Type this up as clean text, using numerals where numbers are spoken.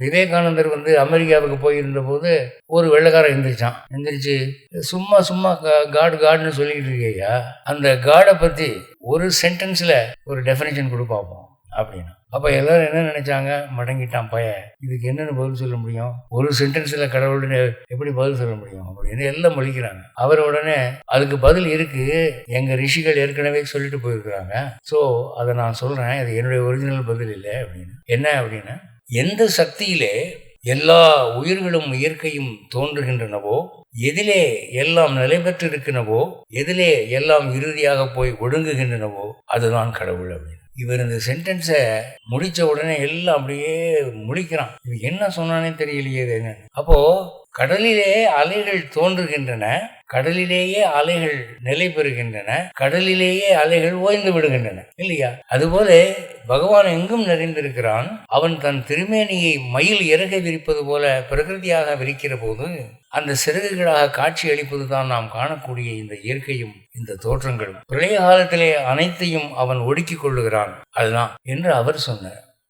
விவேகானந்தர் அமெரிக்காவுக்கு போயிருந்த போது ஒரு வெள்ளைக்காரன் எந்திரிச்சு சும்மா சும்மா காடு காடுன்னு சொல்லிக்கிட்டு இருக்கையா, அந்த காடை பற்றி ஒரு சென்டென்ஸில் ஒரு டெஃபினேஷன் கொடுப்பாப்போம் அப்படின்னு. அப்போ எல்லாரும் என்ன நினைச்சாங்க, மடங்கிட்டான் பையன், இதுக்கு என்னென்னு பதில் சொல்ல முடியும், ஒரு சென்டென்ஸில் கடவுள்னு எப்படி பதில் சொல்ல முடியும் அப்படின்னு எல்லாம் மொழிக்கிறாங்க. அவர் உடனே அதுக்கு பதில் இருக்கு, எங்கள் ரிஷிகள் ஏற்கனவே சொல்லிட்டு போயிருக்கிறாங்க, ஸோ அதை நான் சொல்கிறேன், இது என்னுடைய ஒரிஜினல் பதில் இல்லை அப்படின்னு. என்ன அப்படின்னா, எந்த சக்தியிலே எல்லா உயிர்களும் இயற்கையும் தோன்றுகின்றனவோ, எதிலே எல்லாம் நிலை பெற்றிருக்கினவோ, எதிலே எல்லாம் இறுதியாக போய் ஒடுங்குகின்றனவோ அதுதான் கடவுள் அப்படின்னு. இவர் இந்த சென்டென்ஸை முடித்த உடனே எல்லாம் அப்படியே முடிக்கிறான். இது என்ன சொன்னானே தெரியலையே என்னன்னு. அப்போ கடலிலே அலைகள் தோன்றுகின்றன, கடலிலேயே அலைகள் நிலை பெறுகின்றன, கடலிலேயே அலைகள் ஓய்ந்து விடுகின்றன இல்லையா? அதுபோல பகவான் எங்கும் நிறைந்திருக்கிறான். அவன் தன் திருமேனியை மயில் இறக விரிப்பது போல பிரகிருதியாக விரிக்கிற போது அந்த சிறகுகளாக காட்சி அளிப்பது தான் நாம் காணக்கூடிய இந்த இயற்கையும் இந்த தோற்றங்களும். பிரளய காலத்திலே அனைத்தையும் அவன் ஒடுக்கிக் கொள்ளுகிறான், அதுதான் என்று அவர் சொன்னார்.